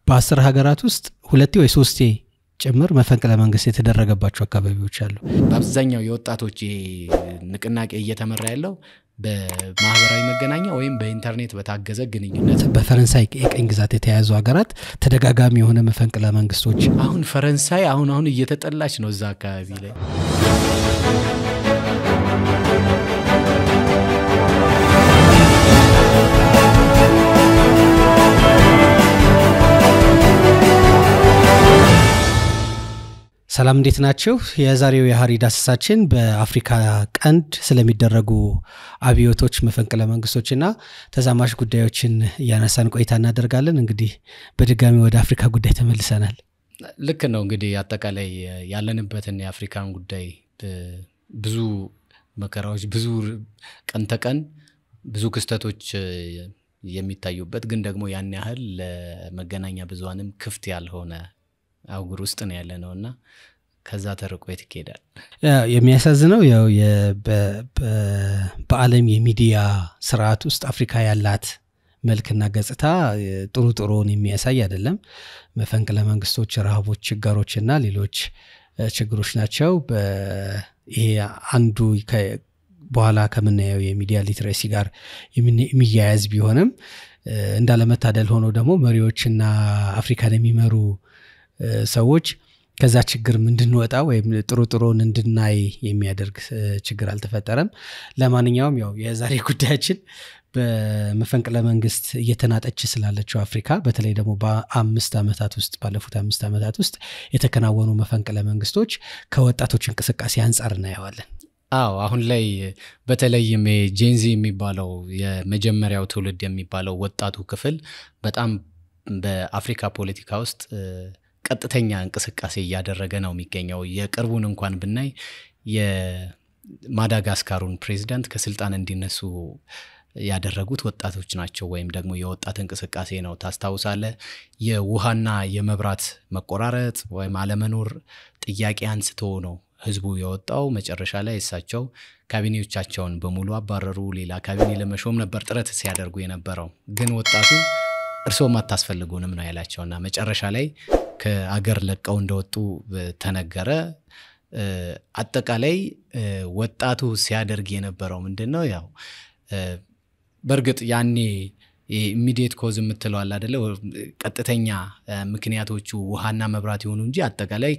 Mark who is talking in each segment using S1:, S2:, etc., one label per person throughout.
S1: በ10 ሀገራት ውስጥ ሁለቴ ወይ ሶስቴ ጭምር መፈንቅለ መንግስት የተደረገባቸው አካባቢዎች አሉ።
S2: በአብዛኛው የወጣቶች ንቅናቄ እየተመራ ያለው በማህበራዊ መገናኛ ወይም በኢንተርኔት በታገዘ ግንኙነት
S1: በፈረንሳይ የቀኝ ግዛት የተያዙ ሀገራት ተደጋጋሚ የሆነ መፈንቅለ መንግስቶች
S2: አሁን ፈረንሳይ አሁን እየተጠላች ነው እዛ አካባቢ ላይ
S1: ሰላም እንዴት ናችሁ? የዛሬው የሃሪ ዳሰሳችን በአፍሪካ ቀንድ ስለሚደረጉ አብዮቶች መፈንቅለ መንግስቶችና ተዛማሽ ጉዳዮችን ያነሳን ቆይታ እናደርጋለን። እንግዲህ በድጋሚ ወደ አፍሪካ ጉዳይ ተመልሰናል።
S2: ልክ ነው። እንግዲህ አጠቃላይ ያለንበትን የአፍሪካን ጉዳይ ብዙ መከራዎች ብዙ ቀን ተቀን ብዙ ክስተቶች የሚታዩበት ግን ደግሞ ያን ያህል ለመገናኛ ብዙሃንም ክፍት ያልሆነ አውግር ውስጥ ነው ያለነውና ከዛ ተርቆ ይተከዳል።
S1: የሚያሳዝነው ያው በዓለም የሚዲያ ስርዓት ውስጥ አፍሪካ ያላት መልክና ገጽታ ጥሩን የሚያሳይ አይደለም። መፈንቅለ መንግስቶች፣ ረሃቦች፣ ችግሮችና ሌሎች ችግሮች ናቸው። ይሄ አንዱ በኋላ ከምናየው የሚዲያ ሊትሬሲ ጋር የሚያያዝ ቢሆንም እንዳለመታደል ሆኖ ደግሞ መሪዎችና አፍሪካን የሚመሩ ሰዎች ከዛ ችግር እንድንወጣ ወይም ጥሩን እንድናይ የሚያደርግ ችግር አልተፈጠረም። ለማንኛውም ያው የዛሬ ጉዳያችን በመፈንቅለ መንግስት እየተናጠች ስላለችው አፍሪካ በተለይ ደግሞ ባለፉት 5 ዓመታት ውስጥ የተከናወኑ መፈንቅለ መንግስቶች ከወጣቶች እንቅስቃሴ አንፃር እናያዋለን።
S2: አሁን ላይ በተለይም ጄንዚ የሚባለው የመጀመሪያው ትውልድ የሚባለው ወጣቱ ክፍል በጣም በአፍሪካ ፖለቲካ ውስጥ ቀጥተኛ እንቅስቃሴ እያደረገ ነው የሚገኘው። የቅርቡን እንኳን ብናይ የማዳጋስካሩን ፕሬዝዳንት ከስልጣን እንዲነሱ ያደረጉት ወጣቶች ናቸው ወይም ደግሞ የወጣት እንቅስቃሴ ነው። ታስታውሳለህ? የውሃና የመብራት መቆራረጥ ወይም አለመኖር ጥያቄ አንስቶ ነው ህዝቡ የወጣው። መጨረሻ ላይ እሳቸው ካቢኔዎቻቸውን በሙሉ አባረሩ። ሌላ ካቢኔ ለመሾም ነበር ጥረት ሲያደርጉ የነበረው። ግን ወጣቱ እርሶም አታስፈልጉንም ነው ያላቸውና መጨረሻ ላይ ከአገር ለቀው እንደወጡ ተነገረ። አጠቃላይ ወጣቱ ሲያደርግ የነበረው ምንድነው? ያው በርግጥ ያኔ ኢሚዲየት ኮዝ የምትለው አይደለ ቀጥተኛ ምክንያቶቹ ውሃና መብራት ይሆኑ እንጂ አጠቃላይ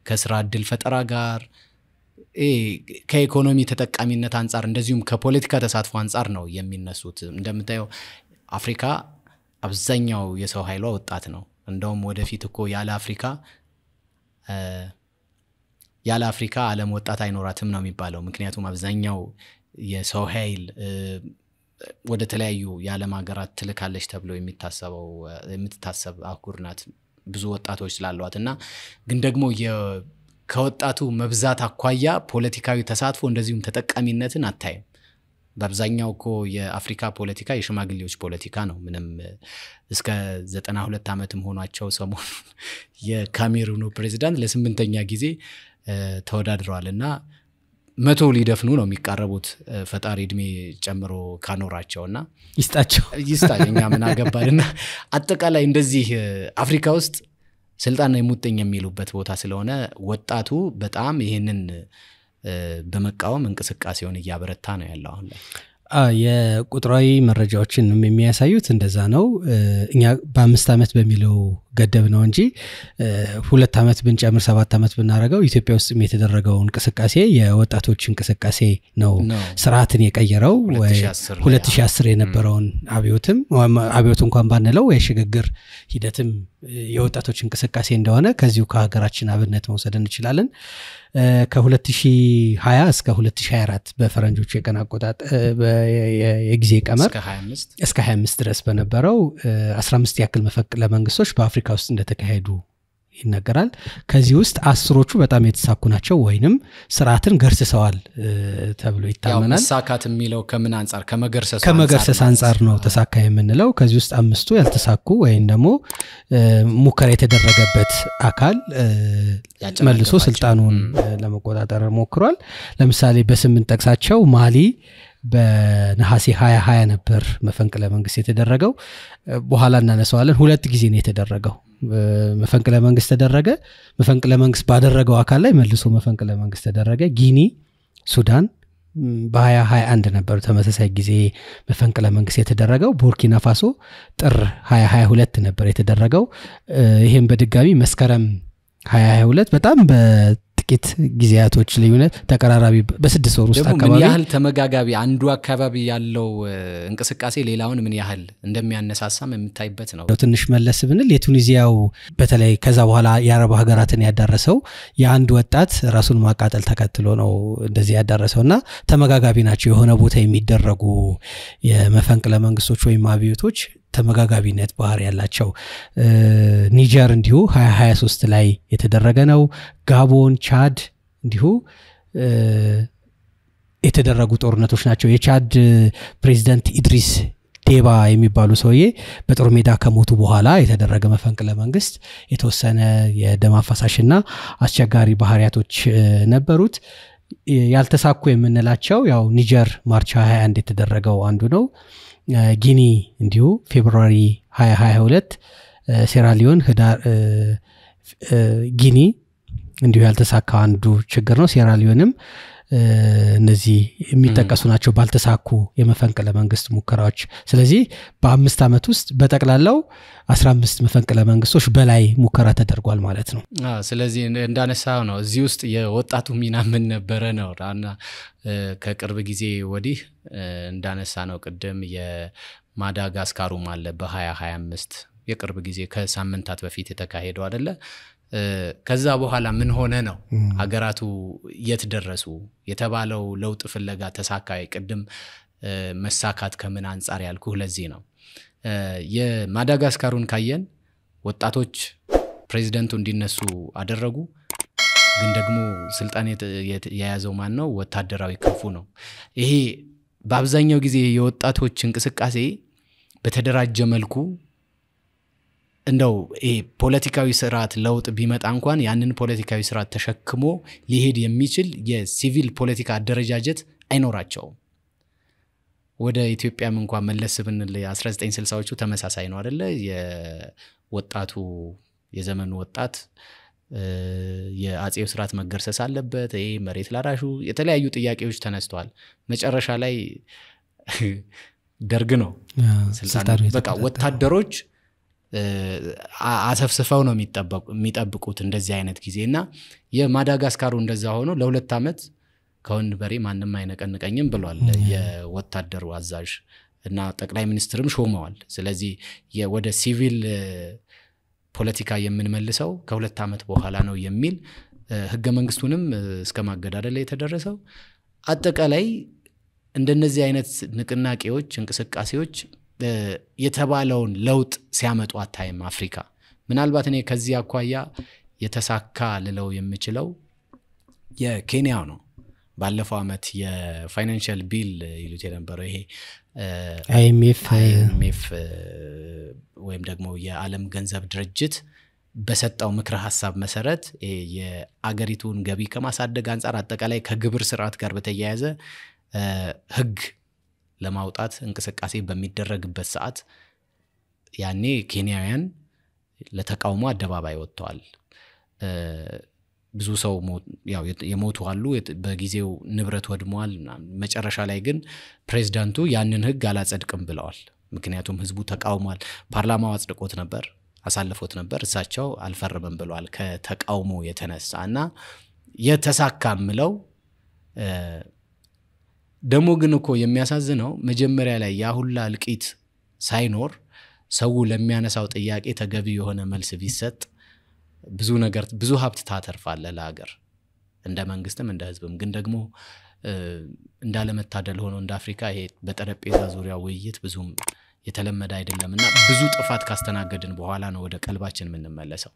S2: ከስራ እድል ፈጠራ ጋር ከኢኮኖሚ ተጠቃሚነት አንፃር እንደዚሁም ከፖለቲካ ተሳትፎ አንፃር ነው የሚነሱት። እንደምታየው አፍሪካ አብዛኛው የሰው ኃይሏ ወጣት ነው። እንደውም ወደፊት እኮ ያለ አፍሪካ ዓለም ወጣት አይኖራትም ነው የሚባለው። ምክንያቱም አብዛኛው የሰው ኃይል ወደ ተለያዩ የዓለም ሀገራት ትልካለች ተብሎ የምትታሰብ አህጉር ናት ብዙ ወጣቶች ስላሏትና ግን ደግሞ ከወጣቱ መብዛት አኳያ ፖለቲካዊ ተሳትፎ እንደዚሁም ተጠቃሚነትን አታይም። በአብዛኛው እኮ የአፍሪካ ፖለቲካ የሽማግሌዎች ፖለቲካ ነው። ምንም እስከ 92 ዓመትም ሆኗቸው ሰሞኑን የካሜሩኑ ፕሬዝዳንት ለ8ኛ ጊዜ ተወዳድረዋልና 100 ሊደፍኑ ነው የሚቃረቡት። ፈጣሪ እድሜ ጨምሮ ካኖራቸውና ይስጣኛ ምን አገባልና አጠቃላይ እንደዚህ አፍሪካ ውስጥ ስልጣን የሙጥኝ የሚሉበት ቦታ ስለሆነ ወጣቱ በጣም ይሄንን በመቃወም እንቅስቃሴውን እያበረታ ነው ያለው አሁን ላይ።
S1: የቁጥራዊ መረጃዎችን የሚያሳዩት እንደዛ ነው። እኛ በ5 ዓመት በሚለው ገደብ ነው እንጂ 2 ዓመት ብንጨምር 7 ዓመት ብናረጋው ኢትዮጵያ ውስጥ የተደረገው እንቅስቃሴ የወጣቶች እንቅስቃሴ ነው ስርዓትን የቀየረው። 2010 የነበረውን አብዮት እንኳን ባንለው የሽግግር ሂደትም የወጣቶች እንቅስቃሴ እንደሆነ ከዚሁ ከሀገራችን አብነት መውሰድ እንችላለን። ከ2020 እስከ 2024 በፈረንጆቹ የቀን አቆጣጠር የጊዜ ቀመር እስከ 25 ድረስ በነበረው 15 ያክል መፈንቅለ መንግስቶች በአፍሪካ ውስጥ እንደተካሄዱ ይነገራል። ከዚህ ውስጥ 10ዎቹ በጣም የተሳኩ ናቸው ወይንም ስርዓትን ገርሰዋል ተብሎ ይታመናል።
S2: ያው መሳካት የሚለው ከምን አንፃር
S1: ከመገርሰስ አንፃር ነው ተሳካ የምንለው። ከዚህ ውስጥ 5ቱ ያልተሳኩ ወይንም ደግሞ ሙከራ የተደረገበት አካል መልሶ ስልጣኑን ለመቆጣጠር ሞክሯል። ለምሳሌ በስምንት ጠቅሳቸው ማሊ፣ በነሐሴ 2020 ነበር መፈንቅለ መንግስት የተደረገው። በኋላ እናነሳዋለን። 2 ጊዜ ነው የተደረገው። መፈንቅለ መንግስት ተደረገ። መፈንቅለ መንግስት ባደረገው አካል ላይ መልሶ መፈንቅለ መንግስት ተደረገ። ጊኒ፣ ሱዳን በ2021 ነበር ተመሳሳይ ጊዜ መፈንቅለ መንግስት የተደረገው። ቡርኪና ፋሶ ጥር 2022 ነበር የተደረገው። ይሄም በድጋሚ መስከረም 2022 በጣም በጥቂት ጊዜያቶች ልዩነት ተቀራራቢ በ6 ወር ውስጥ አካባቢ
S2: ምን ያህል ተመጋጋቢ አንዱ አካባቢ ያለው እንቅስቃሴ ሌላውን ምን ያህል እንደሚያነሳሳም የምታይበት ነው።
S1: ትንሽ መለስ ብንል የቱኒዚያው በተለይ ከዛ በኋላ የአረብ ሀገራትን ያዳረሰው የአንድ ወጣት ራሱን ማቃጠል ተከትሎ ነው እንደዚህ ያዳረሰውና ተመጋጋቢ ናቸው። የሆነ ቦታ የሚደረጉ የመፈንቅለ መንግስቶች ወይም አብዮቶች ተመጋጋቢነት ባህር ያላቸው። ኒጀር እንዲሁ 2023 ላይ የተደረገ ነው። ጋቦን፣ ቻድ እንዲሁ የተደረጉ ጦርነቶች ናቸው። የቻድ ፕሬዝዳንት ኢድሪስ ዴባ የሚባሉ ሰውዬ በጦር ሜዳ ከሞቱ በኋላ የተደረገ መፈንቅለ መንግስት የተወሰነ የደም አፋሳሽና አስቸጋሪ ባህሪያቶች ነበሩት። ያልተሳኩ የምንላቸው ያው ኒጀር ማርች 21 የተደረገው አንዱ ነው። ጊኒ እንዲሁ ፌብሩዋሪ 2022፣ ሴራሊዮን ህዳር ጊኒ እንዲሁ ያልተሳካ አንዱ ችግር ነው። ሴራሊዮንም እነዚህ የሚጠቀሱ ናቸው ባልተሳኩ የመፈንቅለ መንግስት ሙከራዎች። ስለዚህ በ5 ዓመት ውስጥ በጠቅላላው 15 መፈንቅለ መንግስቶች በላይ ሙከራ ተደርጓል ማለት ነው።
S2: ስለዚህ እንዳነሳው ነው እዚህ ውስጥ የወጣቱ ሚና ምን ነበረ ነው እና ከቅርብ ጊዜ ወዲህ እንዳነሳ ነው ቅድም የማዳጋስካሩ አለ በ2025 የቅርብ ጊዜ ከሳምንታት በፊት የተካሄደው አይደለ? ከዛ በኋላ ምን ሆነ ነው ሀገራቱ የት ደረሱ የተባለው ለውጥ ፍለጋ ተሳካይ ቅድም መሳካት ከምን አንፃር ያልኩ ለዚህ ነው። የማዳጋስካሩን ካየን ወጣቶች ፕሬዝዳንቱ እንዲነሱ አደረጉ። ግን ደግሞ ስልጣን የያዘው ማን ነው? ወታደራዊ ክንፉ ነው። ይሄ በአብዛኛው ጊዜ የወጣቶች እንቅስቃሴ በተደራጀ መልኩ እንደው ፖለቲካዊ ስርዓት ለውጥ ቢመጣ እንኳን ያንን ፖለቲካዊ ስርዓት ተሸክሞ ሊሄድ የሚችል የሲቪል ፖለቲካ አደረጃጀት አይኖራቸውም። ወደ ኢትዮጵያም እንኳን መለስ ብንል 1960ዎቹ ተመሳሳይ ነው አይደለ? የወጣቱ የዘመኑ ወጣት የአጼው ስርዓት መገርሰስ አለበት፣ መሬት ላራሹ የተለያዩ ጥያቄዎች ተነስተዋል። መጨረሻ ላይ ደርግ ነው ስልጣን በቃ ወታደሮች አሰፍስፈው ነው የሚጠብቁት እንደዚህ አይነት ጊዜና የማዳጋስካሩ እንደዛ ሆኖ ለ2 ዓመት ከወንድ በሬ ማንንም አይነቀንቀኝም ብሏል የወታደሩ አዛዥ እና ጠቅላይ ሚኒስትርም ሾመዋል። ስለዚህ ወደ ሲቪል ፖለቲካ የምንመልሰው ከ2 ዓመት በኋላ ነው የሚል ህገ መንግስቱንም እስከ ማገዳደል ላይ የተደረሰው። አጠቃላይ እንደነዚህ አይነት ንቅናቄዎች እንቅስቃሴዎች የተባለውን ለውጥ ሲያመጡ አታይም አፍሪካ። ምናልባት እኔ ከዚህ አኳያ የተሳካ ልለው የምችለው የኬንያው ነው። ባለፈው አመት የፋይናንሻል ቢል ይሉት የነበረው ይሄ IMF ወይም ደግሞ የዓለም ገንዘብ ድርጅት በሰጣው ምክረ ሐሳብ መሰረት የአገሪቱን ገቢ ከማሳደግ አንፃር አጠቃላይ ከግብር ስርዓት ጋር በተያያዘ ህግ ለማውጣት እንቅስቃሴ በሚደረግበት ሰዓት ያኔ ኬንያውያን ለተቃውሞ አደባባይ ወጥተዋል። ብዙ ሰው ያው የሞቱ አሉ፣ በጊዜው ንብረት ወድሟል። መጨረሻ ላይ ግን ፕሬዝዳንቱ ያንን ህግ አላጸድቅም ብለዋል። ምክንያቱም ህዝቡ ተቃውሟል። ፓርላማው አጽድቆት ነበር፣ አሳልፎት ነበር፣ እሳቸው አልፈርምም ብለዋል ከተቃውሞ የተነሳና የተሳካምለው ደሞ ግን እኮ የሚያሳዝነው መጀመሪያ ላይ ያ ሁላ እልቂት ሳይኖር ሰው ለሚያነሳው ጥያቄ ተገቢ የሆነ መልስ ቢሰጥ ብዙ ነገር ብዙ ሀብት ታተርፋለ ለሀገር እንደ መንግስትም እንደ ህዝብም። ግን ደግሞ እንዳለመታደል ሆኖ እንደ አፍሪካ ይሄ በጠረጴዛ ዙሪያ ውይይት ብዙም የተለመደ አይደለምና ብዙ ጥፋት ካስተናገድን በኋላ ነው ወደ ቀልባችን የምንመለሰው።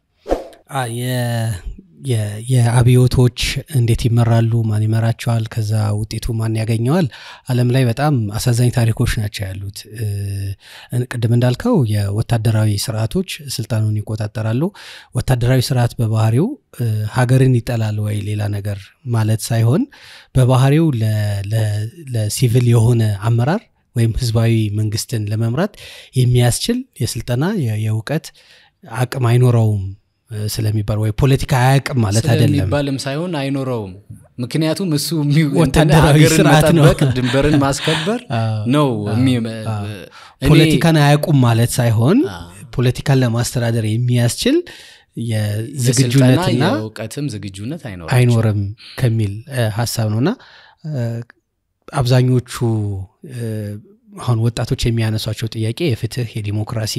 S1: የአብዮቶች እንዴት ይመራሉ ማን ይመራቸዋል ከዛ ውጤቱ ማን ያገኘዋል ዓለም ላይ በጣም አሳዛኝ ታሪኮች ናቸው ያሉት ቅድም እንዳልከው የወታደራዊ ስርዓቶች ስልጣኑን ይቆጣጠራሉ ወታደራዊ ስርዓት በባህሪው ሀገርን ይጠላል ወይ ሌላ ነገር ማለት ሳይሆን በባህሪው ለሲቪል የሆነ አመራር ወይም ህዝባዊ መንግስትን ለመምራት የሚያስችል የስልጣና የእውቀት አቅም አይኖረውም ስለሚባል ወይ ፖለቲካ አያቅም ማለት አይደለም
S2: ስለሚባልም ሳይሆን አይኖረውም ምክንያቱም እሱ
S1: ወታደራዊ ስርዓት ነው
S2: ድንበርን ማስከበር ነው
S1: ፖለቲካን አያቁም ማለት ሳይሆን ፖለቲካን ለማስተዳደር የሚያስችል የዝግጁነትና
S2: የእውቀትም ዝግጁነት
S1: አይኖርም ከሚል ሐሳብ ነውና አብዛኞቹ አሁን ወጣቶች የሚያነሷቸው ጥያቄ የፍትህ የዲሞክራሲ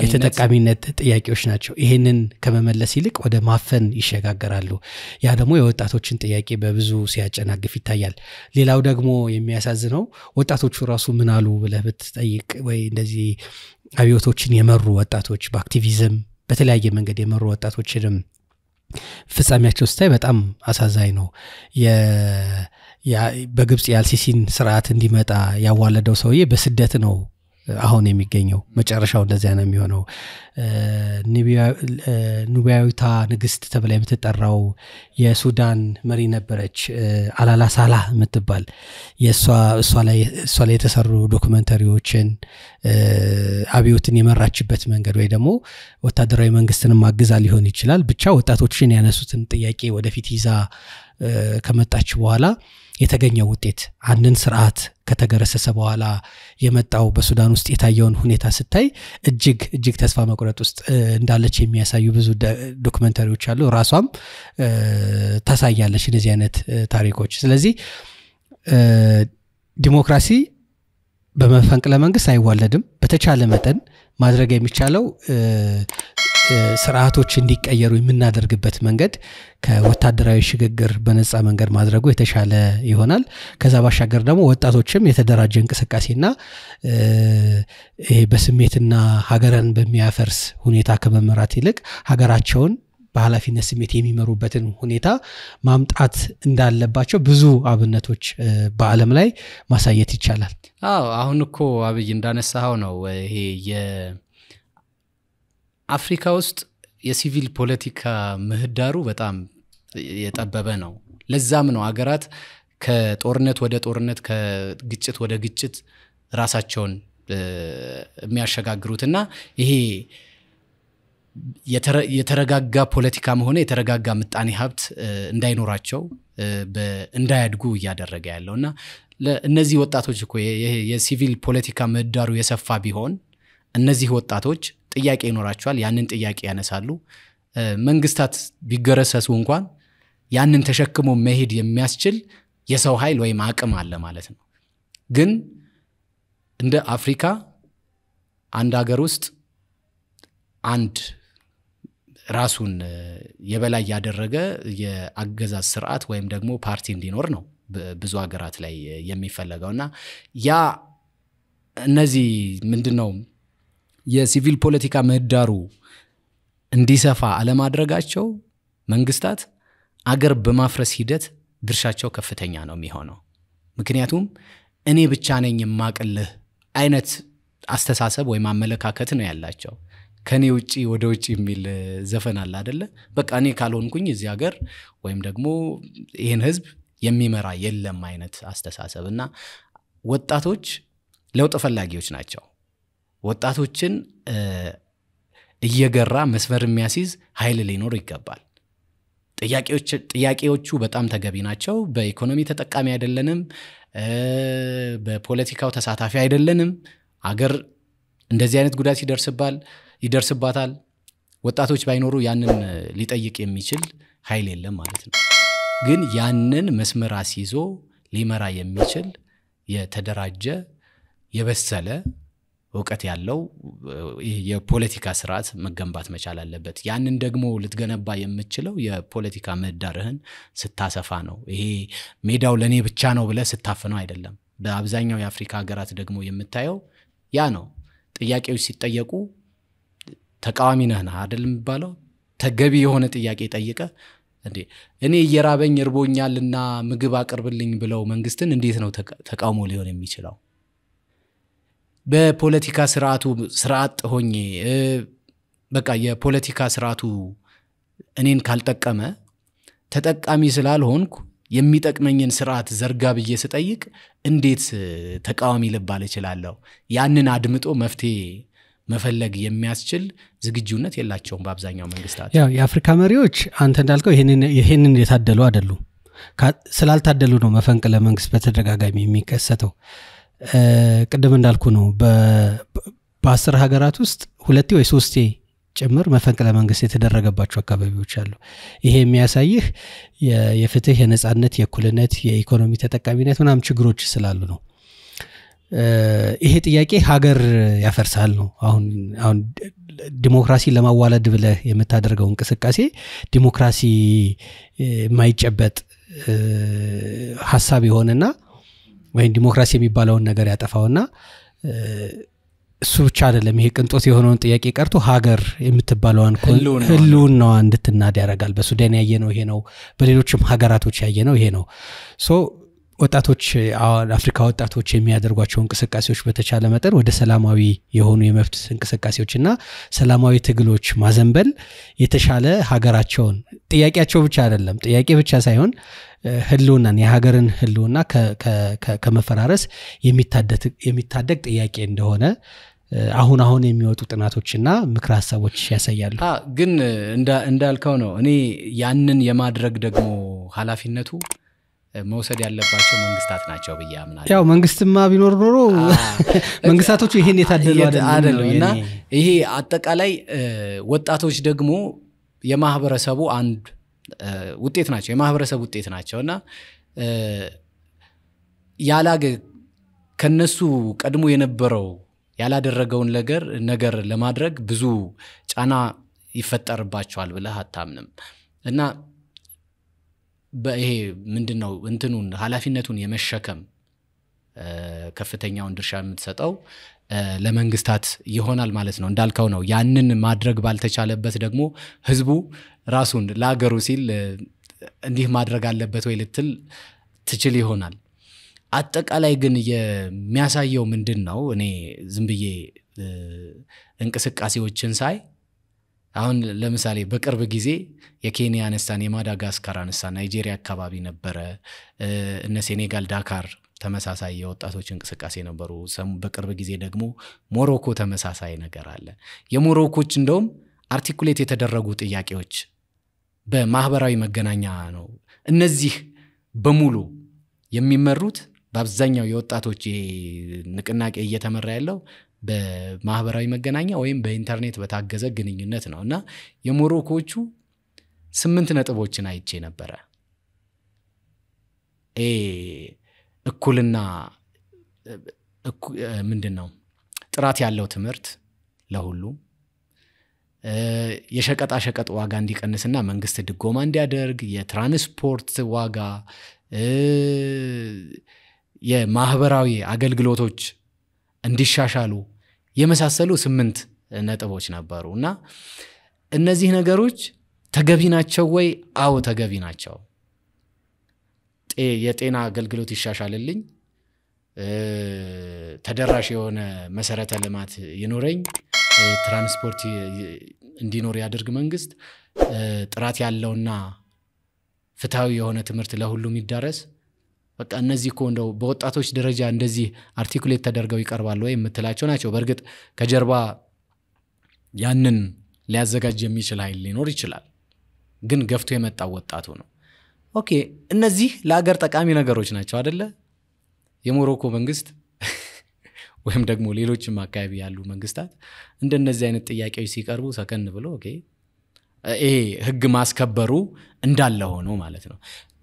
S1: የተጠቃሚነት ጥያቄዎች ናቸው ይሄንን ከመመለስ ይልቅ ወደ ማፈን ይሸጋገራሉ ያ ደግሞ የወጣቶችን ጥያቄ በብዙ ሲያጨናግፍ ይታያል ሌላው ደግሞ የሚያሳዝነው ወጣቶቹ ራሱ ምን አሉ ብለህ ብትጠይቅ ወይ እንደዚህ አብዮቶችን የመሩ ወጣቶች በአክቲቪዝም በተለያየ መንገድ የመሩ ወጣቶችንም ፍጻሜያቸው ስታይ በጣም አሳዛኝ ነው በግብጽ ያልሲሲን ስርዓት እንዲመጣ ያዋለደው ሰውዬ በስደት ነው አሁን የሚገኘው መጨረሻው እንደዚያ ነው የሚሆነው ኑቢያዊቷ ንግስት ተብላ የምትጠራው የሱዳን መሪ ነበረች አላላ ሳላህ የምትባል እሷ ላይ የተሰሩ ዶክመንተሪዎችን አብዮትን የመራችበት መንገድ ወይ ደግሞ ወታደራዊ መንግስትንም ማግዛ ሊሆን ይችላል ብቻ ወጣቶችን ያነሱትን ጥያቄ ወደፊት ይዛ ከመጣች በኋላ የተገኘው ውጤት አንድን ስርዓት ከተገረሰሰ በኋላ የመጣው በሱዳን ውስጥ የታየውን ሁኔታ ስታይ እጅግ ተስፋ መቁረጥ ውስጥ እንዳለች የሚያሳዩ ብዙ ዶክመንተሪዎች አሉ ራሷም ታሳያለች እንደዚህ አይነት ታሪኮች ስለዚህ ዲሞክራሲ በመፈንቅለ መንግስት አይዋለድም በተቻለ መጠን ማድረግ የሚቻለው ስርዓቶች እንዲቀየሩ የምናደርግበት መንገድ ከወታደራዊ ሽግግር በነጻ መንገድ ማድረጉ የተሻለ ይሆናል ከዛ ባሻገር ደግሞ ወጣቶችም የተደራጀ እንቅስቃሴና በስሜትና ሀገርን በሚያፈርስ ሁኔታ ከመመራት ይልቅ ሀገራቸውን በኃላፊነት ስሜት የሚመሩበትን ሁኔታ ማምጣት እንዳለባቸው ብዙ አብነቶች በአለም ላይ ማሳየት ይቻላል
S2: አሁን እኮ አብይ እንዳነሳው ነው ይሄ አፍሪካ ውስጥ የሲቪል ፖለቲካ ምህዳሩ በጣም የጠበበ ነው ለዛም ነው አገራት ከጦርነት ወደ ጦርነት ከግጭት ወደ ግጭት ራሳቸውን የሚያሸጋግሩትና ይሄ የተረጋጋ ፖለቲካም ሆነ የተረጋጋ ምጣኔ ሀብት እንዳይኖራቸው እንዳያድጉ እያደረገ ያለውና ለእነዚህ ወጣቶች እኮ የሲቪል ፖለቲካ ምህዳሩ የሰፋ ቢሆን እነዚህ ወጣቶች ጥያቄ ይኖራቸዋል ያንን ጥያቄ ያነሳሉ መንግስታት ቢገረሰሱ እንኳን ያንን ተሸክሞ መሄድ የሚያስችል የሰው ኃይል ወይም አቅም አለ ማለት ነው ግን እንደ አፍሪካ አንድ ሀገር ውስጥ አንድ ራሱን የበላይ ያደረገ የአገዛዝ ስርዓት ወይም ደግሞ ፓርቲ እንዲኖር ነው ብዙ ሀገራት ላይ የሚፈልገውና ያ እነዚህ ምንድነው የሲቪል ፖለቲካ ምህዳሩ እንዲሰፋ አለማድረጋቸው መንግስታት አገር በማፍረስ ሂደት ድርሻቸው ከፍተኛ ነው የሚሆነው ምክንያቱም እኔ ብቻ ነኝ የማቀልህ አይነት አስተሳሰብ ወይ ማመለካከት ነው ያላቸው ከኔ ውጪ ወደ ውጪ የሚል ዘፈን አለ አይደለ በቃ እኔ ካልሆንኩኝ እዚህ ሀገር ወይም ደግሞ ይሄን ህዝብ የሚመራ የለም አይነት አስተሳሰብና ወጣቶች ለውጥ ፈላጊዎች ናቸው ወጣቶችን እየገራ መስመር የሚያስይዝ ኃይል ሊኖር ይገባል ጥያቄዎቹ በጣም ተገቢ ናቸው በኢኮኖሚ ተጠቃሚ አይደለንም በፖለቲካው ተሳታፊ አይደለንም አገር እንደዚህ አይነት ጉዳት ይደርስባታል ወጣቶች ባይኖሩ ያንን ሊጠይቅ የሚችል ኃይል የለም ማለት ነው ግን ያንን መስመር አስይዞ ሊመራ የሚችል የተደራጀ የበሰለ ወቀት ያለው የፖለቲካ ስርዓት መገንባት መቻል አለበት ያንን ደግሞ ልትገነባ የምትችለው የፖለቲካ ምህዳርህን ስታሰፋ ነው ይሄ ሜዳው ለኔ ብቻ ነው ብለ ስታፈነው አይደለም በአብዛኛው የአፍሪካ ሀገራት ደግሞ የምታየው ያ ነው ጥያቄዎች ሲጠየቁ ተቃዋሚ ነህ አይደል የሚባለው ተገቢ የሆነ ጥያቄ ጠይቀ እንዴ እኔ እየራበኝ እርቦኛልና ምግብ አቅርብልኝ ብለው መንግስትን እንዴት ነው ተቃውሞ ሊሆን የሚችለው? በፖለቲካ ስርዓት ሆኜ በቃ የፖለቲካ ስርዓቱ እኔን ካልጠቀመ ተጠቃሚ ስላልሆንኩ የሚጠቅመኝን ስርዓት ዘርጋ ብዬ ስጠይቅ እንዴት ተቃዋሚ ልባል እችላለሁ? ያንን አድምጦ መፍትሄ መፈለግ የሚያስችል ዝግጁነት የላቸውም በአብዛኛው መንግስታት።
S1: ያው የአፍሪካ መሪዎች አንተ እንዳልከው ይሄንን የታደሉ አይደሉም። ስላልታደሉ ነው መፈንቅለ መንግስት በተደጋጋሚ የሚከሰተው። ቅድም እንዳልኩ ነው በ10 ሀገራት ውስጥ 2 ወይ 3 ጭምር መፈንቅለ መንግስት የተደረገባቸው አካባቢዎች አሉ። ይሄ የሚያሳይህ የፍትህ፣ የነጻነት፣ የእኩልነት፣ የኢኮኖሚ ተጠቃሚነት ምናምን ችግሮች ስላሉ ነው። ይሄ ጥያቄ ሀገር ያፈርሳል ነው። አሁን ዲሞክራሲ ለማዋለድ ብለህ የምታደርገው እንቅስቃሴ ዲሞክራሲ የማይጨበጥ ሐሳብ ይሆንና ወይ ዲሞክራሲ የሚባለውን ነገር ያጠፋውና እሱ ብቻ አይደለም ይሄ ቅንጦት የሆነውን ጥያቄ ቀርቶ ሀገር የምትባለውን ህልውናዋ እንድትናድ ያደርጋል። በሱዳን ያየነው ይሄ ነው። በሌሎችም ሀገራቶች ያየነው ይሄ ነው። ወጣቶች አፍሪካ ወጣቶች የሚያደርጓቸው እንቅስቃሴዎች በተቻለ መጠን ወደ ሰላማዊ የሆኑ የመብት እንቅስቃሴዎችና ሰላማዊ ትግሎች ማዘንበል የተሻለ ሀገራቸውን ጥያቄያቸው ብቻ አይደለም ጥያቄ ብቻ ሳይሆን ህልውናን የሀገርን ህልውና ከመፈራረስ የሚታደግ ጥያቄ እንደሆነ አሁን የሚወጡ ጥናቶችና ምክረ ሐሳቦች ያሳያሉ።
S2: ግን እንዳልከው ነው። እኔ ያንን የማድረግ ደግሞ ኃላፊነቱ መውሰድ ያለባቸው መንግስታት ናቸው ብዬ አምናለሁ።
S1: ያው መንግስትማ ቢኖር ኖሮ መንግስታቶቹ ይሄን የታደሉ
S2: አይደሉና ይሄ አጠቃላይ ወጣቶች ደግሞ የማህበረሰቡ አንድ ውጤት ናቸው፣ የማህበረሰቡ ውጤት ናቸውና ያላገ ከነሱ ቀድሞ የነበረው ያላደረገውን ነገር ለማድረግ ብዙ ጫና ይፈጠርባቸዋል ብለህ አታምንም? እና በይሄ ምንድነው እንትኑን ኃላፊነቱን የመሸከም ከፍተኛውን ድርሻ የምትሰጠው ለመንግስታት ይሆናል ማለት ነው። እንዳልከው ነው። ያንን ማድረግ ባልተቻለበት ደግሞ ህዝቡ ራሱን ለሀገሩ ሲል እንዲህ ማድረግ አለበት ወይ ልትል ትችል ይሆናል። አጠቃላይ ግን የሚያሳየው ምንድነው? እኔ ዝም ብዬ እንቅስቃሴዎችን ሳይ አሁን ለምሳሌ በቅርብ ጊዜ የኬንያ አነሳን፣ የማዳጋስካር አነሳን፣ ናይጄሪያ አካባቢ ነበረ፣ እነ ሴኔጋል ዳካር ተመሳሳይ የወጣቶች እንቅስቃሴ ነበሩ። በቅርብ ጊዜ ደግሞ ሞሮኮ ተመሳሳይ ነገር አለ። የሞሮኮች እንደውም አርቲኩሌት የተደረጉ ጥያቄዎች በማህበራዊ መገናኛ ነው። እነዚህ በሙሉ የሚመሩት በአብዛኛው የወጣቶች ንቅናቄ እየተመራ ያለው በማህበራዊ መገናኛ ወይም በኢንተርኔት በታገዘ ግንኙነት ነውና የሞሮኮቹ 8 ነጥቦችን አይቼ ነበር። እኩልና ምንድነው ጥራት ያለው ትምህርት ለሁሉ፣ የሸቀጣ ሸቀጥ ዋጋ እንዲቀንስና መንግስት ድጎማ እንዲያደርግ፣ የትራንስፖርት ዋጋ፣ የማህበራዊ አገልግሎቶች እንዲሻሻሉ የመሳሰሉ 8 ነጥቦች ነበሩና እነዚህ ነገሮች ተገቢ ናቸው ወይ? አዎ ተገቢ ናቸው። የጤና አገልግሎት ይሻሻልልኝ፣ ተደራሽ የሆነ መሰረተ ልማት ይኖረኝ፣ ትራንስፖርት እንዲኖር ያደርግ መንግስት፣ ጥራት ያለውና ፍትሃዊ የሆነ ትምህርት ለሁሉም ይዳረስ። በቃ እነዚህ እንደው በወጣቶች ደረጃ እንደዚህ አርቲኩሌት ተደርገው ይቀርባሉ ወይ የምትላቸው ናቸው። በእርግጥ ከጀርባ ያንን ሊያዘጋጅ የሚችል ኃይል ሊኖር ይችላል፣ ግን ገፍቶ የመጣው ወጣቱ ነው። ኦኬ እነዚህ ለሀገር ጠቃሚ ነገሮች ናቸው አይደለ? የሞሮኮ መንግስት ወይም ደግሞ ሌሎችም አካባቢ ያሉ መንግስታት እንደነዚህ አይነት ጥያቄዎች ሲቀርቡ ሰከን ብሎ ኦኬ ይሄ ህግ ማስከበሩ እንዳለ ሆኖ ማለት ነው።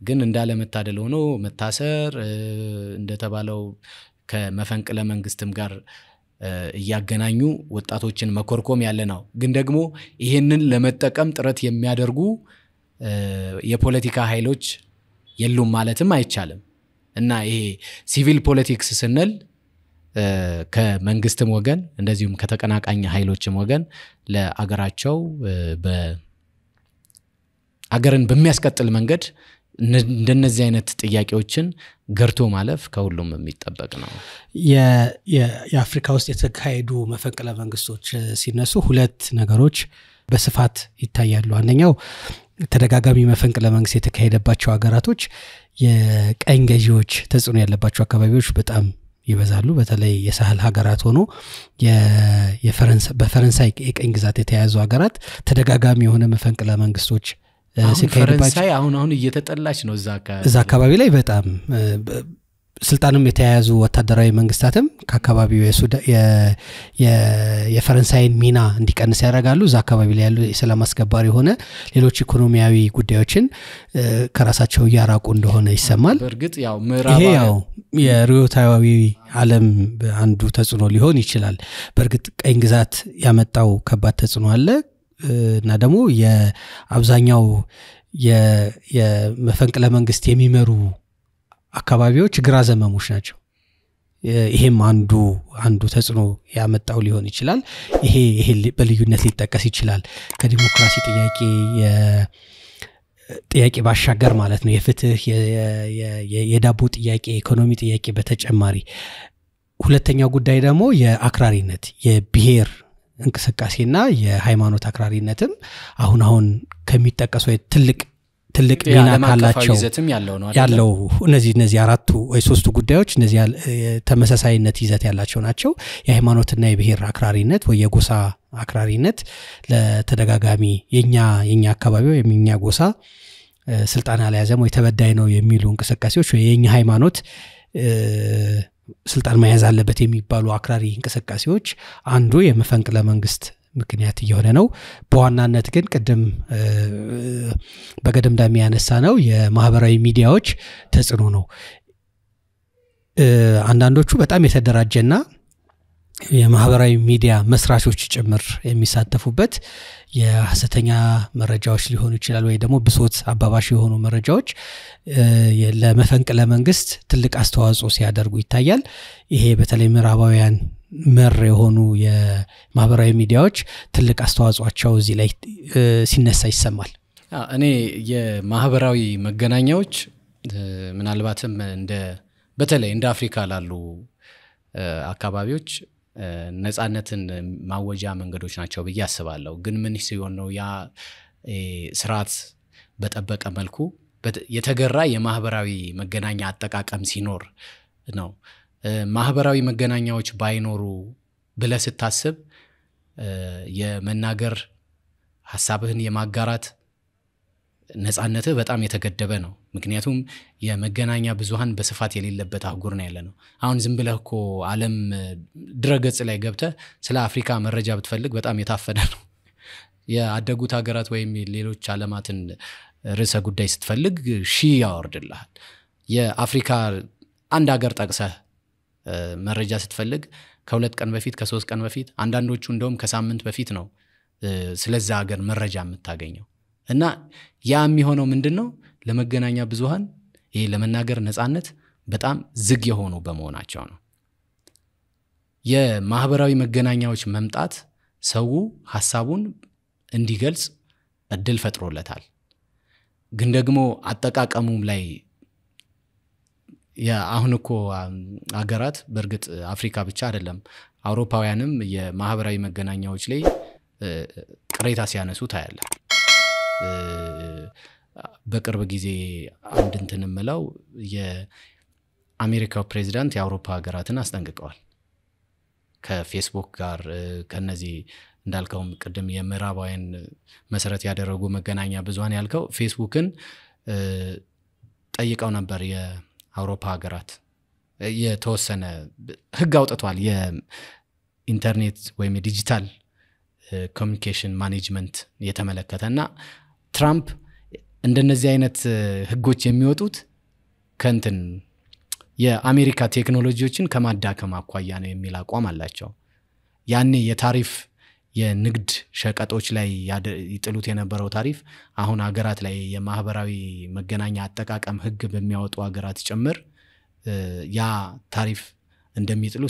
S2: ግን እንዳለ መታደል ሆኖ መታሰር እንደተባለው ከመፈንቅለ መንግስትም ጋር እያገናኙ ወጣቶችን መኮርኮም ያለ ነው። ግን ደግሞ ይሄንን ለመጠቀም ጥረት የሚያደርጉ የፖለቲካ ኃይሎች የሉም ማለትም አይቻልም። እና ይሄ ሲቪል ፖለቲክስ ስንል ከመንግስትም ወገን እንደዚሁም ከተቀናቃኝ ኃይሎችም ወገን ለአገራቸው አገርን በሚያስቀጥል መንገድ እንደነዚህ አይነት ጥያቄዎችን ገርቶ ማለፍ ከሁሉም የሚጠበቅ ነው።
S1: የአፍሪካ ውስጥ የተካሄዱ መፈንቅለ መንግስቶች ሲነሱ ሁለት ነገሮች በስፋት ይታያሉ። አንደኛው ተደጋጋሚ መፈንቅለ መንግስት የተካሄደባቸው ሀገራቶች የቀኝ ገዢዎች ተጽዕኖ ያለባቸው አካባቢዎች በጣም ይበዛሉ። በተለይ የሳህል ሀገራት ሆኖ በፈረንሳይ የቀኝ ግዛት የተያዙ ሀገራት ተደጋጋሚ የሆነ መፈንቅለ መንግስቶች
S2: ፈረንሳይ አሁን እየተጠላች ነው
S1: እዛ አካባቢ ላይ በጣም ስልጣንም የተያያዙ ወታደራዊ መንግስታትም ከአካባቢው የፈረንሳይን ሚና እንዲቀንስ ያደርጋሉ። እዛ አካባቢ ላይ ያሉ የሰላም አስከባሪ ሆነ ሌሎች ኢኮኖሚያዊ ጉዳዮችን ከራሳቸው ያራቁ እንደሆነ ይሰማል።
S2: በርግጥ ያው
S1: ይሄ ያው የሪዮታዊ ዓለም አንዱ ተጽዕኖ ሊሆን ይችላል። በርግጥ ቀኝ ግዛት ያመጣው ከባድ ተጽዕኖ አለ እና ደግሞ የአብዛኛው የመፈንቅለ መንግስት የሚመሩ አካባቢዎች ግራ ዘመሞች ናቸው። ይሄም አንዱ ተጽዕኖ ያመጣው ሊሆን ይችላል። ይሄ በልዩነት ሊጠቀስ ይችላል። ከዲሞክራሲ ጥያቄ ባሻገር ማለት ነው። የፍትህ የዳቦ ጥያቄ፣ ኢኮኖሚ ጥያቄ በተጨማሪ ሁለተኛው ጉዳይ ደግሞ የአክራሪነት የብሔር እንቅስቃሴና የሃይማኖት አክራሪነትም አሁን ከሚጠቀሰው ትልቅ ሚና ካላቸው ያለው እነዚህ አራቱ ወይ ሶስቱ ጉዳዮች እነዚህ ተመሳሳይነት ይዘት ያላቸው ናቸው። የሃይማኖትና የብሔር አክራሪነት ወይ የጎሳ አክራሪነት ለተደጋጋሚ የኛ አካባቢ ወይ የኛ ጎሳ ስልጣን አልያዘም ወይ ተበዳይ ነው የሚሉ እንቅስቃሴዎች ወይ የኛ ሃይማኖት ስልጣን መያዝ አለበት የሚባሉ አክራሪ እንቅስቃሴዎች አንዱ የመፈንቅለ መንግስት ምክንያት እየሆነ ነው። በዋናነት ግን ቅድም በገደምዳሚ ያነሳ ነው የማህበራዊ ሚዲያዎች ተጽዕኖ ነው። አንዳንዶቹ በጣም የተደራጀና የማህበራዊ ሚዲያ መስራቾች ጭምር የሚሳተፉበት የሐሰተኛ መረጃዎች ሊሆኑ ይችላል ወይ ደግሞ ብሶት አባባሽ የሆኑ መረጃዎች ለመፈንቅለ መንግስት ትልቅ አስተዋጽኦ ሲያደርጉ ይታያል። ይሄ በተለይ ምዕራባውያን መር የሆኑ የማህበራዊ ሚዲያዎች ትልቅ አስተዋጽኦአቸው እዚህ ላይ ሲነሳ ይሰማል።
S2: እኔ የማህበራዊ መገናኛዎች ምናልባትም በተለይ እንደ አፍሪካ ላሉ አካባቢዎች ነፃነትን ማወጃ መንገዶች ናቸው ብዬ አስባለሁ። ግን ምን ሲሆን ነው ያ ስርዓት በጠበቀ መልኩ የተገራ የማህበራዊ መገናኛ አጠቃቀም ሲኖር ነው። ማህበራዊ መገናኛዎች ባይኖሩ ብለህ ስታስብ የመናገር ሐሳብህን የማጋራት ነፃነትህ በጣም የተገደበ ነው። ምክንያቱም የመገናኛ ብዙሃን በስፋት የሌለበት አህጉር ነው ያለነው። አሁን ዝም ብለህ እኮ ዓለም ድረገጽ ላይ ገብተህ ስለ አፍሪካ መረጃ ብትፈልግ በጣም የታፈነ ነው። ያደጉት ሀገራት ወይም ሌሎች ዓለማትን ርዕሰ ጉዳይ ስትፈልግ ያወርድልሃል። የአፍሪካ አንድ ሀገር ጠቅሰህ መረጃ ስትፈልግ ከ2 ቀን በፊት ከ3 ቀን በፊት አንዳንዶቹ እንደውም ከሳምንት በፊት ነው ስለዛ ሀገር መረጃ የምታገኘው። እና ያ የሚሆነው ምንድነው? ለመገናኛ ብዙሃን ይሄ ለመናገር ነፃነት በጣም ዝግ የሆኑ በመሆናቸው ነው። የማህበራዊ መገናኛዎች መምጣት ሰው ሐሳቡን እንዲገልጽ እድል ፈጥሮለታል። ግን ደግሞ አጠቃቀሙም ላይ አሁን እኮ ሀገራት በርግጥ አፍሪካ ብቻ አይደለም አውሮፓውያንም የማህበራዊ መገናኛዎች ላይ ቅሬታ ሲያነሱ ታያለ። በቅርብ ጊዜ አንድ እንትንምለው የአሜሪካው ፕሬዚዳንት የአውሮፓ ሀገራትን አስጠንቅቀዋል። ከፌስቡክ ጋር ከነዚህ እንዳልከውም ቅድም የምዕራባውያን መሰረት ያደረጉ መገናኛ ብዙሃን ያልከው ፌስቡክን ጠይቀው ነበር። የአውሮፓ ሀገራት የተወሰነ ህግ አውጥቷል። የኢንተርኔት ወይም የዲጂታል ኮሚኒኬሽን ማኔጅመንት የተመለከተና ትራምፕ እንደነዚህ አይነት ህጎች የሚወጡት ከንትን የአሜሪካ ቴክኖሎጂዎችን ከማዳከም አኳያ ነው የሚል አቋም አላቸው። ያኔ የታሪፍ የንግድ ሸቀጦች ላይ ይጥሉት የነበረው ታሪፍ አሁን ሀገራት ላይ የማህበራዊ መገናኛ አጠቃቀም ህግ በሚያወጡ ሀገራት ጭምር ያ ታሪፍ እንደሚጥሉ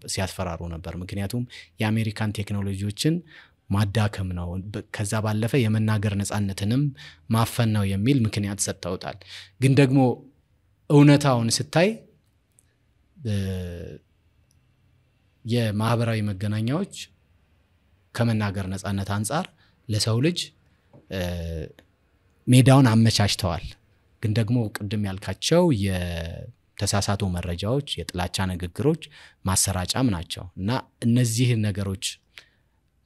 S2: ሲያስፈራሩ ነበር። ምክንያቱም የአሜሪካን ቴክኖሎጂዎችን ማዳከም ነው ከዛ ባለፈ የመናገር ነፃነትንም ማፈን ነው የሚል ምክንያት ሰጥተውታል ግን ደግሞ እውነታውን ስታይ የማህበራዊ መገናኛዎች ከመናገር ነፃነት አንፃር ለሰው ልጅ ሜዳውን አመቻችተዋል ግን ደግሞ ቅድም ያልካቸው የተሳሳቱ መረጃዎች የጥላቻ ንግግሮች ማሰራጫም ናቸው እና እነዚህ ነገሮች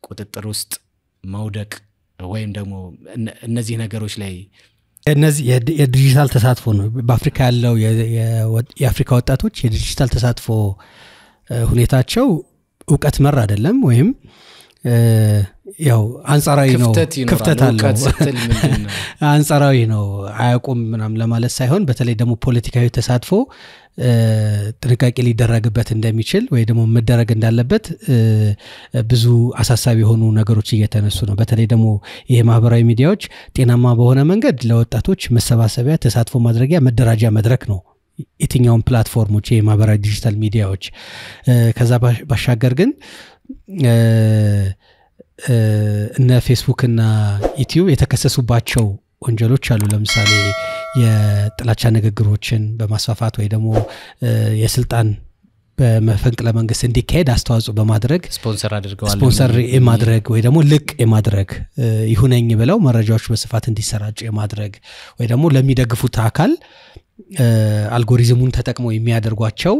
S2: ቁጥጥር ውስጥ መውደቅ ወይም ደግሞ እነዚህ ነገሮች ላይ
S1: እነዚህ የዲጂታል ተሳትፎ ነው በአፍሪካ ያለው የአፍሪካ ወጣቶች የዲጂታል ተሳትፎ ሁኔታቸው ዕውቀት መር አይደለም ወይም ያው አንጻራዊ ነው ክፍተት አለው አንጻራዊ ነው አያቆም ምናም ለማለት ሳይሆን በተለይ ደግሞ ፖለቲካዊ ተሳትፎ ጥንቃቄ ሊደረግበት እንደሚችል ወይ ደግሞ መደረግ እንዳለበት ብዙ አሳሳቢ የሆኑ ነገሮች እየተነሱ ነው በተለይ ደግሞ ይሄ ማህበራዊ ሚዲያዎች ጤናማ በሆነ መንገድ ለወጣቶች መሰባሰቢያ ተሳትፎ ማድረጊያ መደራጃ መድረክ ነው የትኛውን ፕላትፎርሞች የማህበራዊ ዲጂታል ሚዲያዎች ከዛ ባሻገር ግን እነ ፌስቡክ እና ዩቲዩብ የተከሰሱባቸው ወንጀሎች አሉ ለምሳሌ የጥላቻ ንግግሮችን በማስፋፋት ወይ ደግሞ የስልጣን በመፈንቅለ መንግስት እንዲካሄድ አስተዋጽኦ በማድረግ ስፖንሰር የማድረግ ወይ ደግሞ ልቅ የማድረግ ይሁነኝ ብለው መረጃዎች በስፋት እንዲሰራጩ የማድረግ ወይ ደግሞ ለሚደግፉት አካል አልጎሪዝሙን ተጠቅመው የሚያደርጓቸው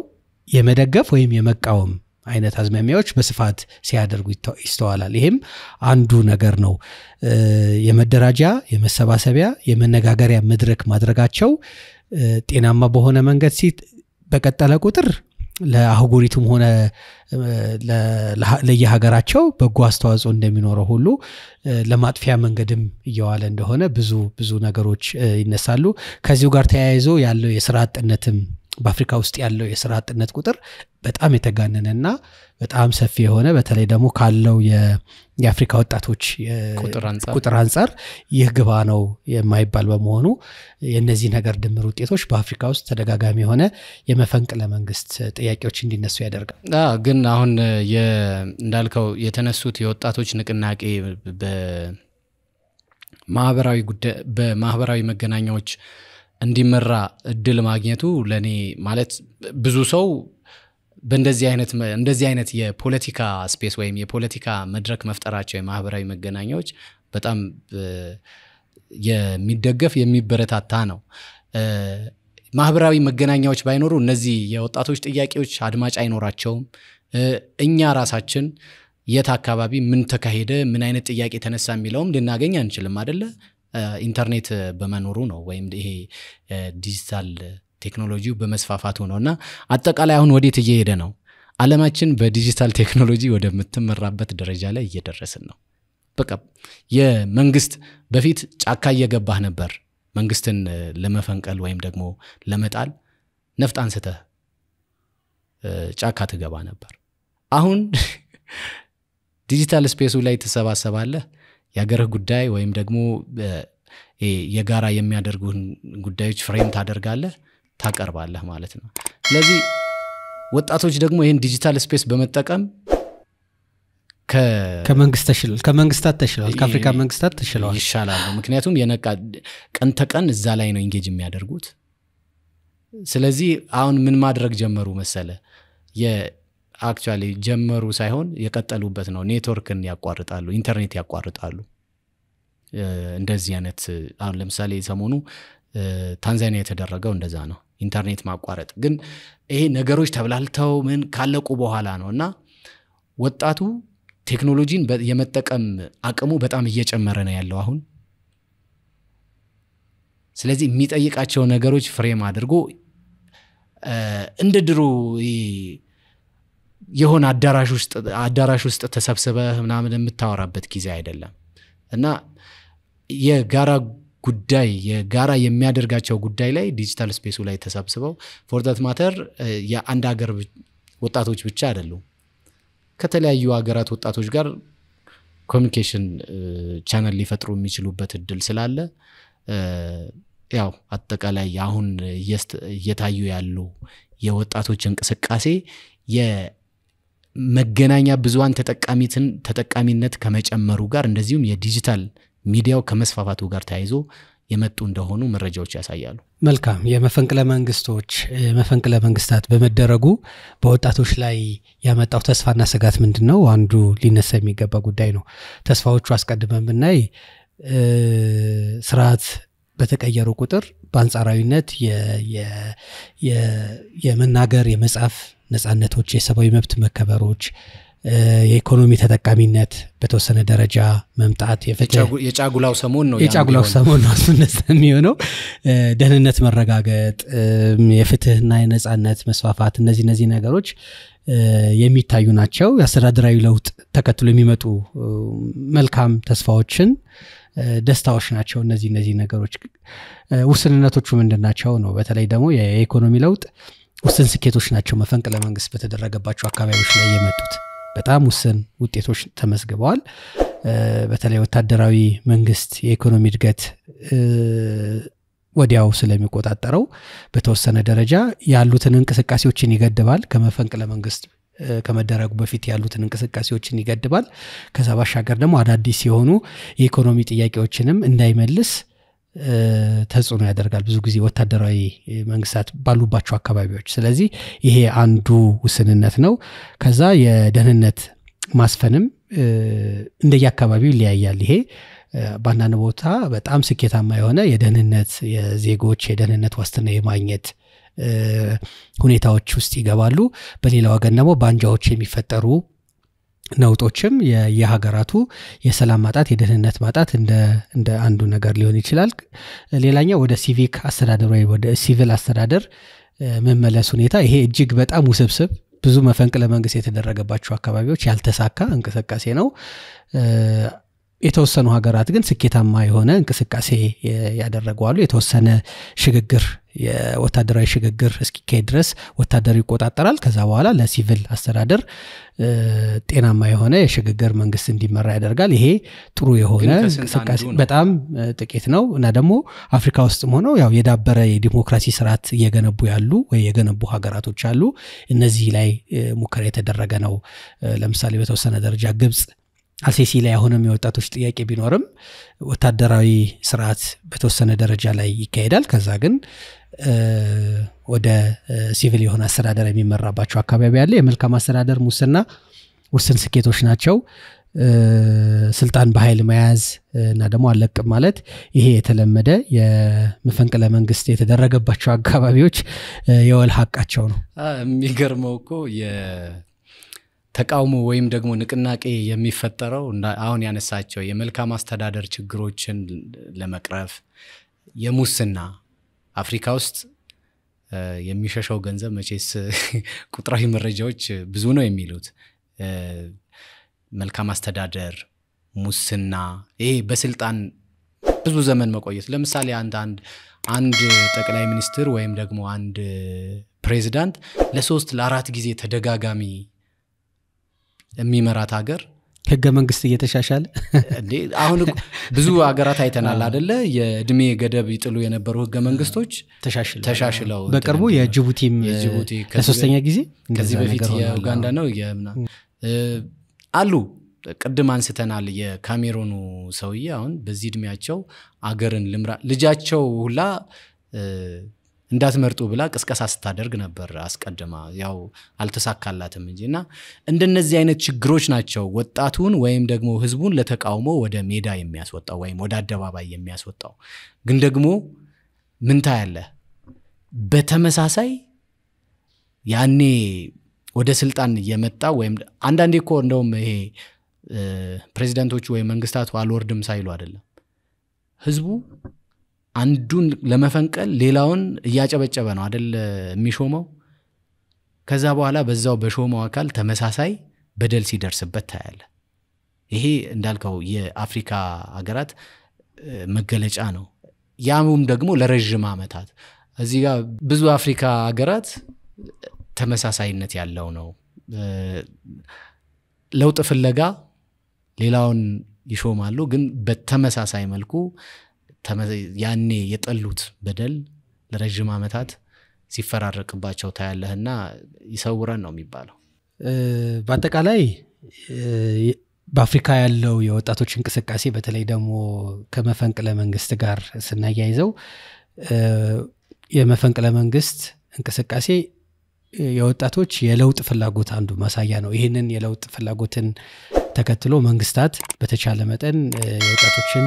S1: የመደገፍ ወይም የመቃወም አይነት አዝማሚያዎች በስፋት ሲያደርጉ ይስተዋላል ይሄም አንዱ ነገር ነው የመደራጃ የመሰባሰቢያ የመነጋገሪያ መድረክ ማድረጋቸው ጤናማ በሆነ መንገድ በቀጠለ ቁጥር ለአህጉሪቱም ሆነ ለየሀገራቸው በጎ አስተዋጽኦ እንደሚኖረው ሁሉ ለማጥፊያ መንገድም እየዋለ እንደሆነ ብዙ ነገሮች ይነሳሉ ከዚሁ ጋር ተያይዞ ያለው የሥራ አጥነትም በአፍሪካ ውስጥ ያለው የሥራ አጥነት ቁጥር በጣም የተጋነነና በጣም ሰፊ የሆነ በተለይ ደግሞ ካለው የአፍሪካ ወጣቶች ቁጥር አንፃር ይህ ግባ ነው የማይባል በመሆኑ የነዚህ ነገር ድምር ውጤቶች በአፍሪካ ውስጥ ተደጋጋሚ የሆነ የመፈንቅለ መንግስት ጥያቄዎች እንዲነሱ ያደርጋል
S2: ግን አሁን እንዳልከው የተነሱት የወጣቶች ንቅናቄ በማህበራዊ መገናኛዎች እንዲመራ እድል ማግኘቱ ለኔ ማለት ብዙ ሰው እንደዚህ አይነት የፖለቲካ ስፔስ ወይም የፖለቲካ መድረክ መፍጠራቸው የማህበራዊ መገናኛዎች በጣም የሚደገፍ የሚበረታታ ነው ማህበራዊ መገናኛዎች ባይኖሩ እነዚህ የወጣቶች ጥያቄዎች አድማጭ አይኖራቸውም እኛ ራሳችን የት አካባቢ ምን ተካሄደ ምን አይነት ጥያቄ ተነሳ የሚለውም ልናገኝ አንችልም አይደለ ኢንተርኔት በመኖሩ ነው ወይም ይሄ ዲጂታል ቴክኖሎጂው በመስፋፋቱ ነውና አጠቃላይ አሁን ወዴት እየሄደ ነው ዓለማችን በዲጂታል ቴክኖሎጂ ወደምትመራበት ደረጃ ላይ እየደረስን ነው በቃ የመንግስት በፊት ጫካ እየገባህ ነበር መንግስትን ለመፈንቀል ወይም ደግሞ ለመጣል ነፍጥ አንስተህ ጫካ ትገባ ነበር አሁን ዲጂታል ስፔሱ ላይ ተሰባሰባለህ ያገረህ ጉዳይ ወይም ደግሞ የጋራ የሚያደርጉን ጉዳዮች ፍሬም ታደርጋለህ ታቀርባለህ ማለት ነው ስለዚህ ወጣቶች ደግሞ ይሄን ዲጂታል ስፔስ በመጠቀም
S1: ከመንግስታት ተሽሏል ከአፍሪካ መንግስታት ተሽሏል
S2: ይሻላል ምክንያቱም የነቃ ቀን ተቀን እዛ ላይ ነው ኢንጌጅ የሚያደርጉት ስለዚህ አሁን ምን ማድረግ ጀመሩ መሰለ አክቹአሊ ጀመሩ ሳይሆን የቀጠሉበት ነው ኔትወርክን ያቋርጣሉ ኢንተርኔት ያቋርጣሉ እንደዚህ አይነት አሁን ለምሳሌ ሰሞኑ ታንዛኒያ የተደረገው እንደዛ ነው ኢንተርኔት ማቋረጥ ግን ይሄ ነገሮች ተብላልተው ምን ካለቁ በኋላ ነውና ወጣቱ ቴክኖሎጂን የመጠቀም አቅሙ በጣም እየጨመረ ነው ያለው አሁን ስለዚህ የሚጠይቃቸው ነገሮች ፍሬም አድርጎ እንደ ድሮ የሆነ አዳራሽ ውስጥ ተሰብስበህ ምናምን የምታወራበት ጊዜ አይደለም እና የጋራ የሚያደርጋቸው ጉዳይ ላይ ዲጂታል ስፔሱ ላይ ተሰብስበው ፎር ዛት ማተር የአንድ ሀገር ወጣቶች ብቻ አይደሉም ከተለያዩ ሀገራት ወጣቶች ጋር ኮሚኒኬሽን ቻናል ሊፈጥሩ የሚችሉበት እድል ስላለ ያው አጠቃላይ አሁን እየታዩ ያሉ የወጣቶች እንቅስቃሴ መገናኛ ብዙሃን ተጠቃሚነት ከመጨመሩ ጋር እንደዚሁም የዲጂታል ሚዲያው ከመስፋፋቱ ጋር ተያይዞ የመጡ እንደሆኑ መረጃዎች ያሳያሉ።
S1: መልካም የመፈንቅለ መንግስታት በመደረጉ በወጣቶች ላይ ያመጣው ተስፋና ስጋት ምንድነው? አንዱ ሊነሳ የሚገባ ጉዳይ ነው። ተስፋዎቹ አስቀድመን ብናይ ስርዓት በተቀየሩ ቁጥር በአንጻራዊነት የመናገር የመጻፍ ነጻነቶች፣ የሰብአዊ መብት መከበሮች፣ የኢኮኖሚ ተጠቃሚነት በተወሰነ ደረጃ መምጣት
S2: የጫጉላው ሰሞን ነው
S1: አስነሳ የሚሆነው ደህንነት መረጋገጥ፣ የፍትህና የነጻነት መስፋፋት እነዚህ ነገሮች የሚታዩ ናቸው። የአስተዳደራዊ ለውጥ ተከትሎ የሚመጡ መልካም ተስፋዎችን ደስታዎች ናቸው። እነዚህ ነገሮች ውስንነቶቹ ምንድናቸው ነው? በተለይ ደግሞ የኢኮኖሚ ለውጥ ውስን ስኬቶች ናቸው። መፈንቅለ መንግስት በተደረገባቸው አካባቢዎች ላይ የመጡት በጣም ውስን ውጤቶች ተመዝግበዋል። በተለይ ወታደራዊ መንግስት የኢኮኖሚ እድገት ወዲያው ስለሚቆጣጠረው በተወሰነ ደረጃ ያሉትን እንቅስቃሴዎችን ይገድባል። ከመፈንቅለ መንግስት ከመደረጉ በፊት ያሉትን እንቅስቃሴዎችን ይገድባል። ከዛ ባሻገር ደግሞ አዳዲስ የሆኑ የኢኮኖሚ ጥያቄዎችንም እንዳይመልስ ተጽዕኖ ያደርጋል ብዙ ጊዜ ወታደራዊ መንግስታት ባሉባቸው አካባቢዎች። ስለዚህ ይሄ አንዱ ውስንነት ነው። ከዛ የደህንነት ማስፈንም እንደየአካባቢው ይለያያል። ይሄ በአንዳንድ ቦታ በጣም ስኬታማ የሆነ የደህንነት የዜጎች የደህንነት ዋስትና የማግኘት ሁኔታዎች ውስጥ ይገባሉ። በሌላ ወገን ደግሞ ባንጃዎች የሚፈጠሩ ነውጦችም የሀገራቱ የሰላም ማጣት የደህንነት ማጣት እንደ አንዱ ነገር ሊሆን ይችላል። ሌላኛው ወደ ሲቪክ አስተዳደር ወይ ወደ ሲቪል አስተዳደር መመለስ ሁኔታ ይሄ እጅግ በጣም ውስብስብ ብዙ መፈንቅለ መንግስት የተደረገባቸው አካባቢዎች ያልተሳካ እንቅስቃሴ ነው። የተወሰኑ ሀገራት ግን ስኬታማ የሆነ እንቅስቃሴ ያደረጓሉ። የተወሰነ ሽግግር የወታደራዊ ሽግግር እስኪካሄድ ድረስ ወታደሩ ይቆጣጠራል። ከዛ በኋላ ለሲቪል አስተዳደር ጤናማ የሆነ የሽግግር መንግስት እንዲመራ ያደርጋል። ይሄ ጥሩ የሆነ እንቅስቃሴ በጣም ጥቂት ነው እና ደግሞ አፍሪካ ውስጥም ሆኖ ያው የዳበረ የዲሞክራሲ ስርዓት እየገነቡ ያሉ ወይ የገነቡ ሀገራቶች አሉ። እነዚህ ላይ ሙከራ የተደረገ ነው። ለምሳሌ በተወሰነ ደረጃ ግብጽ አልሲሲ ላይ አሁንም የወጣቶች ጥያቄ ቢኖርም ወታደራዊ ስርዓት በተወሰነ ደረጃ ላይ ይካሄዳል። ከዛ ግን ወደ ሲቪል የሆነ አስተዳደር የሚመራባቸው አካባቢ ያለ የመልካም አስተዳደር ሙስና ውስን ስኬቶች ናቸው። ስልጣን በኃይል መያዝ እና ደግሞ አለቅም ማለት ይሄ የተለመደ የመፈንቅለ መንግስት የተደረገባቸው አካባቢዎች የወል ሐቃቸው ነው።
S2: የሚገርመው እኮ ተቃውሞ ወይም ደግሞ ንቅናቄ የሚፈጠረው አሁን ያነሳቸው የመልካም አስተዳደር ችግሮችን ለመቅረፍ የሙስና አፍሪካ ውስጥ የሚሸሸው ገንዘብ መቼስ ቁጥራዊ መረጃዎች ብዙ ነው የሚሉት መልካም አስተዳደር ሙስና ይሄ በስልጣን ብዙ ዘመን መቆየት ለምሳሌ አንድ ጠቅላይ ሚኒስትር ወይም ደግሞ አንድ ፕሬዝዳንት ለ3 ለ4 ጊዜ ተደጋጋሚ የሚመራት ሀገር
S1: ህገ መንግስት እየተሻሻለ
S2: አሁን ብዙ ሀገራት አይተናል አይደለ? የእድሜ ገደብ ይጥሉ የነበሩ ህገ መንግስቶች ተሻሽለው
S1: በቅርቡ የጅቡቲም ለሶስተኛ ጊዜ
S2: ከዚህ በፊት የኡጋንዳ ነው አሉ። ቅድም አንስተናል የካሜሩኑ ሰውዬ አሁን በዚህ እድሜያቸው አገርን ልምራ ልጃቸው ሁላ እንዳትመርጡ ብላ ቅስቀሳ ስታደርግ ነበር አስቀድማ ያው አልተሳካላትም እንጂና እንደነዚህ አይነት ችግሮች ናቸው ወጣቱን ወይም ደግሞ ህዝቡን ለተቃውሞ ወደ ሜዳ የሚያስወጣው ወይም ወደ አደባባይ የሚያስወጣው። ግን ደግሞ ምን ታያለ በተመሳሳይ ያኔ ወደ ስልጣን የመጣ ወይም አንዳንዴ እኮ እንደውም ይሄ ፕሬዝዳንቶቹ ወይ መንግስታቱ አልወርድም ሳይሉ አይደለም ህዝቡ አንዱን ለመፈንቀል ሌላውን እያጨበጨበ ነው አይደል የሚሾመው። ከዛ በኋላ በዛው በሾመው አካል ተመሳሳይ በደል ሲደርስበት ታያለ። ይሄ እንዳልከው የአፍሪካ ሀገራት መገለጫ ነው። ያሙም ደግሞ ለረጅም ዓመታት እዚህ ጋር ብዙ አፍሪካ ሀገራት ተመሳሳይነት ያለው ነው። ለውጥ ፍለጋ ሌላውን ይሾማሉ ግን በተመሳሳይ መልኩ ያኔ የጠሉት በደል ለረጅም ዓመታት ሲፈራረቅባቸው ታያለህና ይሰውረን ነው የሚባለው።
S1: በአጠቃላይ በአፍሪካ ያለው የወጣቶች እንቅስቃሴ በተለይ ደግሞ ከመፈንቅለ መንግስት ጋር ስናያይዘው የመፈንቅለ መንግስት እንቅስቃሴ የወጣቶች የለውጥ ፍላጎት አንዱ ማሳያ ነው። ይህንን የለውጥ ፍላጎትን ተከትሎ መንግስታት በተቻለ መጠን የወጣቶችን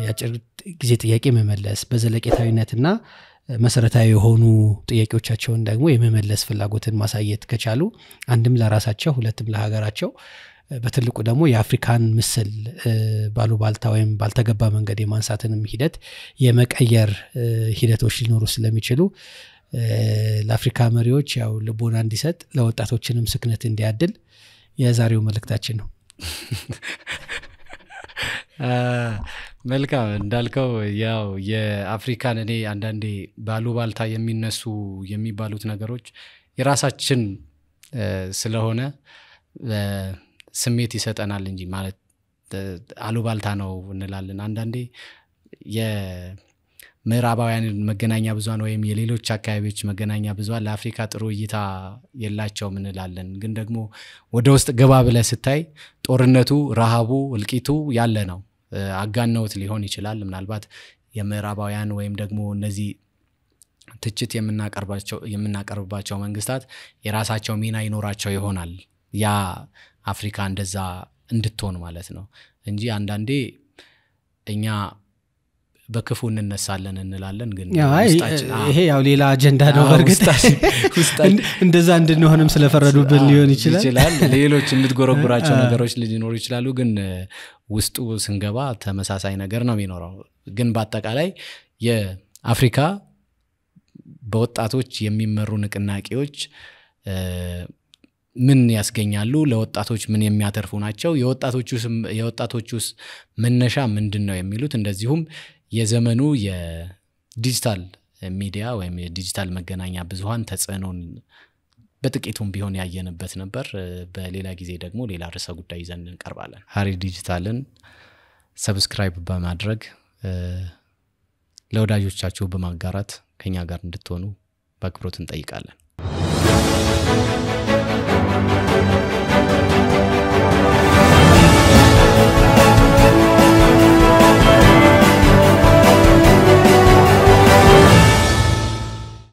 S1: ያጭር ጊዜ ጥያቄ መመለስ በዘለቄታዊነትና መሰረታዊ የሆኑ ጥያቄዎቻቸውን ደግሞ የመመለስ ፍላጎትን ማሳየት ከቻሉ አንድም ለራሳቸው ሁለትም ለሀገራቸው በትልቁ ደግሞ የአፍሪካን ምስል ባሉባልታ ወይም ባልተገባ መንገድ የማንሳትንም ሂደት የመቀየር ሂደቶች ሊኖሩ ስለሚችሉ ለአፍሪካ መሪዎች ያው ልቦና እንዲሰጥ ለወጣቶችንም ስክነት እንዲያድል የዛሬው መልእክታችን ነው።
S2: መልካም እንዳልከው ያው የአፍሪካን እኔ አንዳንዴ ባሉባልታ የሚነሱ የሚባሉት ነገሮች የራሳችን ስለሆነ ስሜት ይሰጠናል እንጂ ማለት አሉባልታ ነው እንላለን። አንዳንዴ የምዕራባውያን መገናኛ ብዙሃን ወይም የሌሎች አካባቢዎች መገናኛ ብዙሃን ለአፍሪካ ጥሩ እይታ የላቸውም እንላለን። ግን ደግሞ ወደ ውስጥ ገባ ብለህ ስታይ ጦርነቱ፣ ረሃቡ፣ እልቂቱ ያለ ነው። አጋነውት ሊሆን ይችላል ምናልባት የምዕራባውያን ወይም ደግሞ እነዚህ ትችት የምናቀርባቸው መንግስታት የራሳቸው ሚና ይኖራቸው ይሆናል ያ አፍሪካ እንደዛ እንድትሆን ማለት ነው እንጂ አንዳንዴ እኛ በክፉ እንነሳለን እንላለን። ግን
S1: ይሄ ያው ሌላ አጀንዳ ነው። በርግጥ እንደዛ እንድንሆንም ስለፈረዱብን ሊሆን ይችላል።
S2: ሌሎች እንድትጎረጉራቸው ነገሮች ሊኖሩ ይችላሉ። ግን ውስጡ ስንገባ ተመሳሳይ ነገር ነው የሚኖረው። ግን በአጠቃላይ የአፍሪካ በወጣቶች የሚመሩ ንቅናቄዎች ምን ያስገኛሉ? ለወጣቶች ምን የሚያተርፉ ናቸው? የወጣቶቹስ መነሻ ምንድነው? የሚሉት እንደዚሁም የዘመኑ የዲጂታል ሚዲያ ወይም የዲጂታል መገናኛ ብዙሃን ተጽዕኖን በጥቂቱም ቢሆን ያየንበት ነበር። በሌላ ጊዜ ደግሞ ሌላ ርዕሰ ጉዳይ ይዘን እንቀርባለን። ሀሪ ዲጂታልን ሰብስክራይብ በማድረግ ለወዳጆቻችሁ በማጋራት ከኛ ጋር እንድትሆኑ በአክብሮት እንጠይቃለን።